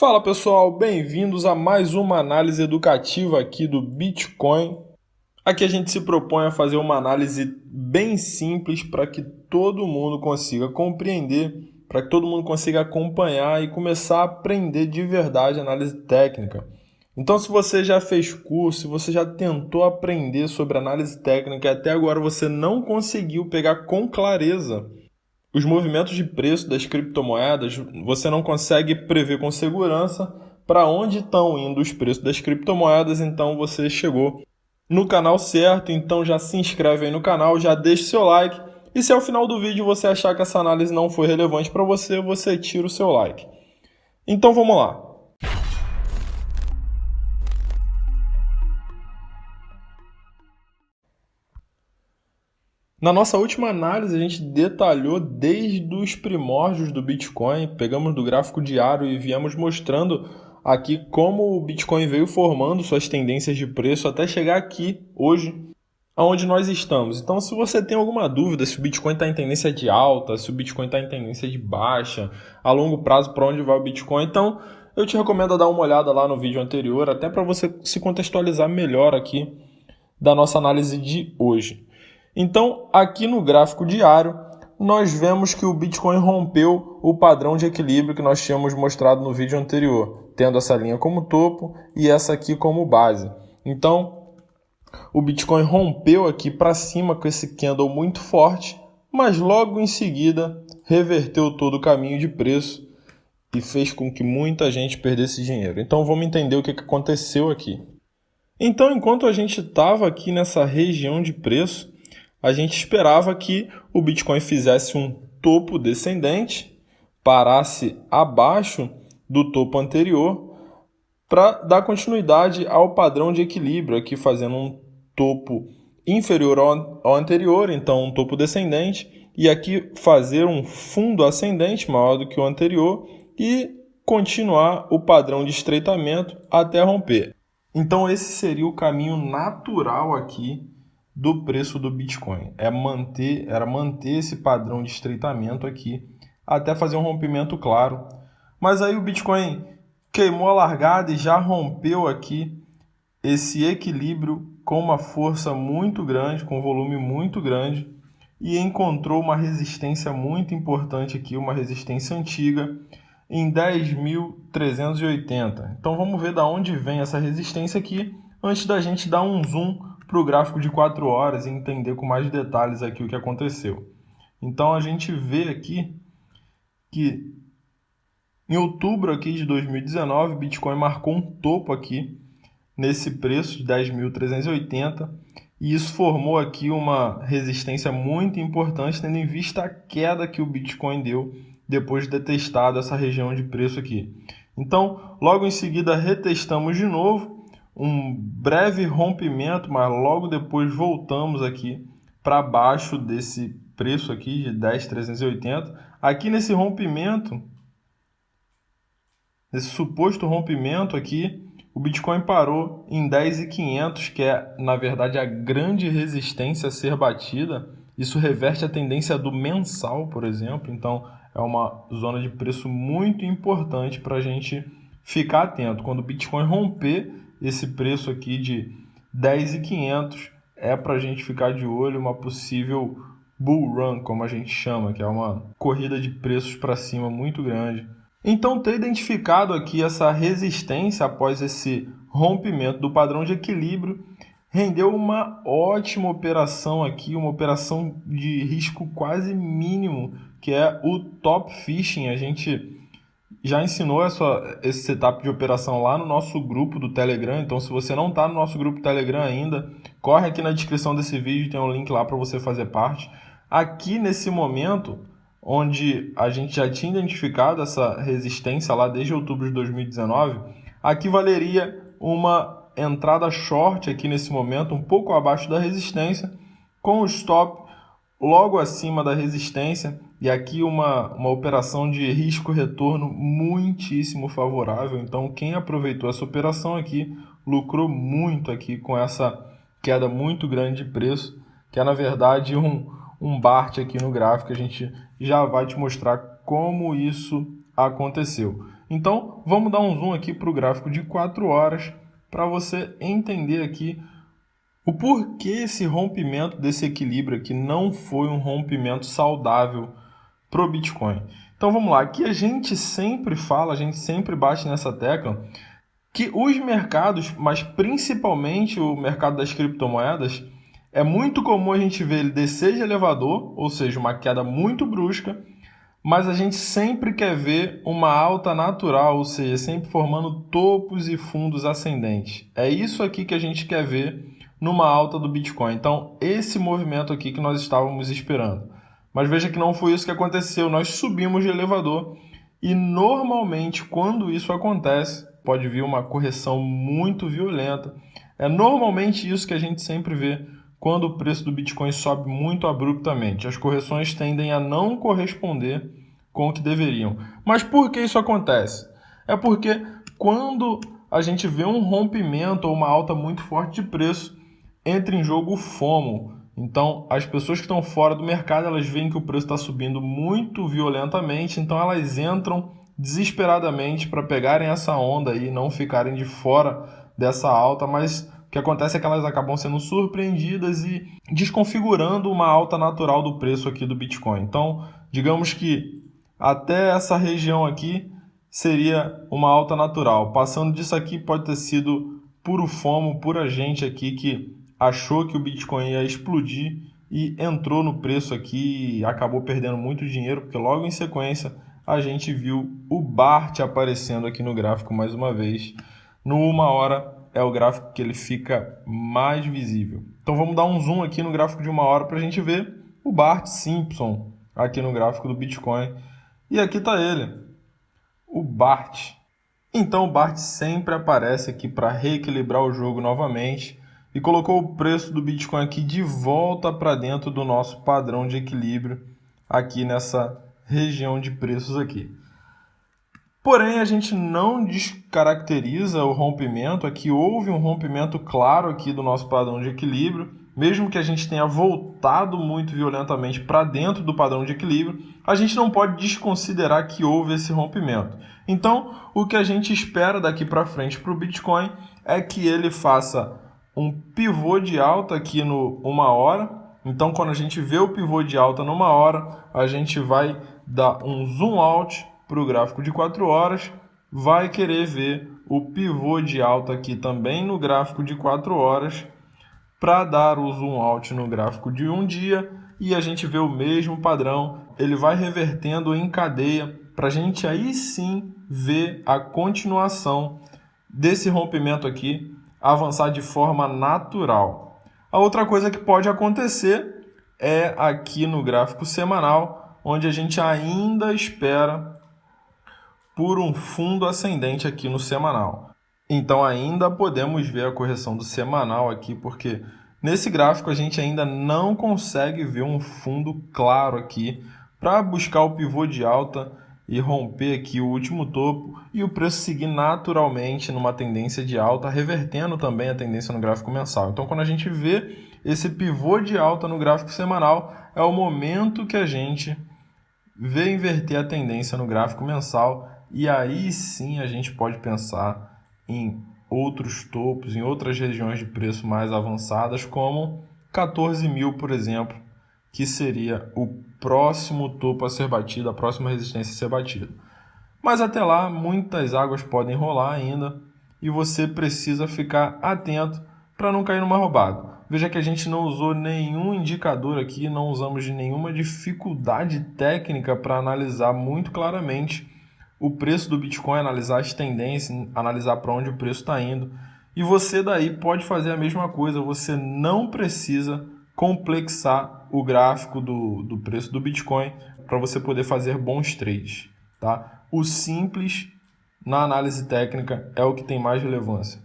Fala pessoal, bem-vindos a mais uma análise educativa aqui do Bitcoin. Aqui a gente se propõe a fazer uma análise bem simples para que todo mundo consiga compreender, para que todo mundo consiga acompanhar e começar a aprender de verdade análise técnica. Então, se você já fez curso, se você já tentou aprender sobre análise técnica e até agora você não conseguiu pegar com clareza os movimentos de preço das criptomoedas, você não consegue prever com segurança para onde estão indo os preços das criptomoedas, então você chegou no canal certo. Então já se inscreve aí no canal, já deixa o seu like, e se ao final do vídeo você achar que essa análise não foi relevante para você, você tira o seu like. Então vamos lá. Na nossa última análise, a gente detalhou desde os primórdios do Bitcoin, pegamos do gráfico diário e viemos mostrando aqui como o Bitcoin veio formando suas tendências de preço até chegar aqui, hoje, aonde nós estamos. Então, se você tem alguma dúvida se o Bitcoin está em tendência de alta, se o Bitcoin está em tendência de baixa, a longo prazo para onde vai o Bitcoin, então eu te recomendo dar uma olhada lá no vídeo anterior, até para você se contextualizar melhor aqui da nossa análise de hoje. Então, aqui no gráfico diário, nós vemos que o Bitcoin rompeu o padrão de equilíbrio que nós tínhamos mostrado no vídeo anterior, tendo essa linha como topo e essa aqui como base. Então, o Bitcoin rompeu aqui para cima com esse candle muito forte, mas logo em seguida reverteu todo o caminho de preço e fez com que muita gente perdesse dinheiro. Então, vamos entender o que aconteceu aqui. Então, enquanto a gente estava aqui nessa região de preço, a gente esperava que o Bitcoin fizesse um topo descendente, parasse abaixo do topo anterior, para dar continuidade ao padrão de equilíbrio, aqui fazendo um topo inferior ao anterior, então um topo descendente, e aqui fazer um fundo ascendente maior do que o anterior e continuar o padrão de estreitamento até romper. Então esse seria o caminho natural aqui do preço do Bitcoin. Era manter esse padrão de estreitamento aqui até fazer um rompimento claro. Mas aí o Bitcoin queimou a largada e já rompeu aqui esse equilíbrio com uma força muito grande, com volume muito grande, e encontrou uma resistência muito importante aqui, uma resistência antiga, em 10.380. Então vamos ver de onde vem essa resistência aqui, antes da gente dar um zoom para o gráfico de 4 horas e entender com mais detalhes aqui o que aconteceu. Então a gente vê aqui que em outubro aqui de 2019, o Bitcoin marcou um topo aqui nesse preço de 10.380 e isso formou aqui uma resistência muito importante, tendo em vista a queda que o Bitcoin deu depois de ter testado essa região de preço aqui. Então, logo em seguida retestamos de novo, um breve rompimento, mas logo depois voltamos aqui para baixo desse preço aqui de 10.380. Aqui nesse rompimento, nesse suposto rompimento aqui, o Bitcoin parou em 10.500, que é, na verdade, a grande resistência a ser batida. Isso reverte a tendência do mensal, por exemplo. Então, é uma zona de preço muito importante para a gente ficar atento. Quando o Bitcoin romper esse preço aqui de 10.500, é para a gente ficar de olho uma possível bull run, como a gente chama, que é uma corrida de preços para cima muito grande. Então, ter identificado aqui essa resistência após esse rompimento do padrão de equilíbrio rendeu uma ótima operação aqui, uma operação de risco quase mínimo, que é o top fishing. A gente já ensinou esse setup de operação lá no nosso grupo do Telegram, então se você não está no nosso grupo do Telegram ainda, corre aqui na descrição desse vídeo, tem um link lá para você fazer parte. Aqui nesse momento, onde a gente já tinha identificado essa resistência lá desde outubro de 2019, aqui valeria uma entrada short aqui nesse momento, um pouco abaixo da resistência, com o stop logo acima da resistência, e aqui uma operação de risco-retorno muitíssimo favorável. Então quem aproveitou essa operação aqui lucrou muito aqui com essa queda muito grande de preço, que é na verdade um BART aqui no gráfico. A gente já vai te mostrar como isso aconteceu. Então, vamos dar um zoom aqui para o gráfico de 4 horas para você entender aqui o porquê esse rompimento desse equilíbrio aqui não foi um rompimento saudável para o Bitcoin. Então vamos lá, aqui a gente sempre fala, a gente sempre bate nessa tecla que os mercados, mas principalmente o mercado das criptomoedas, é muito comum a gente ver ele descer de elevador, ou seja, uma queda muito brusca, mas a gente sempre quer ver uma alta natural, ou seja, sempre formando topos e fundos ascendentes. É isso aqui que a gente quer ver numa alta do Bitcoin. Então, esse movimento aqui que nós estávamos esperando. Mas veja que não foi isso que aconteceu. Nós subimos de elevador e normalmente quando isso acontece, pode vir uma correção muito violenta. É normalmente isso que a gente sempre vê quando o preço do Bitcoin sobe muito abruptamente. As correções tendem a não corresponder com o que deveriam. Mas por que isso acontece? É porque quando a gente vê um rompimento ou uma alta muito forte de preço, entra em jogo o FOMO. Então, as pessoas que estão fora do mercado, elas veem que o preço está subindo muito violentamente, então elas entram desesperadamente para pegarem essa onda e não ficarem de fora dessa alta, mas o que acontece é que elas acabam sendo surpreendidas e desconfigurando uma alta natural do preço aqui do Bitcoin. Então, digamos que até essa região aqui seria uma alta natural. Passando disso aqui pode ter sido puro FOMO, pura gente aqui que achou que o Bitcoin ia explodir e entrou no preço aqui e acabou perdendo muito dinheiro, porque logo em sequência a gente viu o BART aparecendo aqui no gráfico mais uma vez. No 1 hora é o gráfico que ele fica mais visível. Então vamos dar um zoom aqui no gráfico de 1 hora para a gente ver o BART Simpson aqui no gráfico do Bitcoin. E aqui está ele, o BART. Então o BART sempre aparece aqui para reequilibrar o jogo novamente e colocou o preço do Bitcoin aqui de volta para dentro do nosso padrão de equilíbrio aqui nessa região de preços aqui. Porém, a gente não descaracteriza o rompimento, aqui houve um rompimento claro aqui do nosso padrão de equilíbrio, mesmo que a gente tenha voltado muito violentamente para dentro do padrão de equilíbrio, a gente não pode desconsiderar que houve esse rompimento. Então, o que a gente espera daqui para frente para o Bitcoin é que ele faça um pivô de alta aqui no 1 hora. Então, quando a gente vê o pivô de alta numa hora, a gente vai dar um zoom out para o gráfico de 4 horas, vai querer ver o pivô de alta aqui também no gráfico de 4 horas, para dar o zoom out no gráfico de 1 dia, e a gente vê o mesmo padrão, ele vai revertendo em cadeia, para a gente aí sim ver a continuação desse rompimento aqui, avançar de forma natural. A outra coisa que pode acontecer é aqui no gráfico semanal, onde a gente ainda espera por um fundo ascendente aqui no semanal. Então ainda podemos ver a correção do semanal aqui, porque nesse gráfico a gente ainda não consegue ver um fundo claro aqui para buscar o pivô de alta e romper aqui o último topo e o preço seguir naturalmente numa tendência de alta, revertendo também a tendência no gráfico mensal. Então quando a gente vê esse pivô de alta no gráfico semanal, é o momento que a gente vê inverter a tendência no gráfico mensal, e aí sim a gente pode pensar em outros topos, em outras regiões de preço mais avançadas, como 14 mil, por exemplo, que seria o próximo topo a ser batido, a próxima resistência a ser batida. Mas até lá, muitas águas podem rolar ainda e você precisa ficar atento para não cair numa roubada. Veja que a gente não usou nenhum indicador aqui, não usamos de nenhuma dificuldade técnica para analisar muito claramente o preço do Bitcoin, analisar as tendências, analisar para onde o preço está indo. E você daí pode fazer a mesma coisa, você não precisa complexar o gráfico do preço do Bitcoin para você poder fazer bons trades. Tá? O simples na análise técnica é o que tem mais relevância.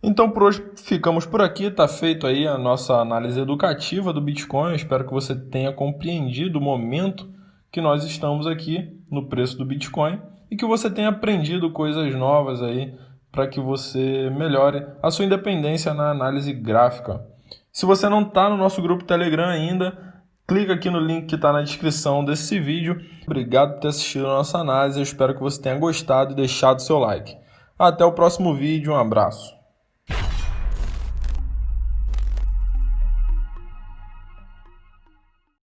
Então por hoje ficamos por aqui, está feito aí a nossa análise educativa do Bitcoin. Eu espero que você tenha compreendido o momento que nós estamos aqui no preço do Bitcoin e que você tenha aprendido coisas novas aí para que você melhore a sua independência na análise gráfica. Se você não está no nosso grupo Telegram ainda, clica aqui no link que está na descrição desse vídeo. Obrigado por ter assistido a nossa análise, eu espero que você tenha gostado e deixado seu like. Até o próximo vídeo, um abraço.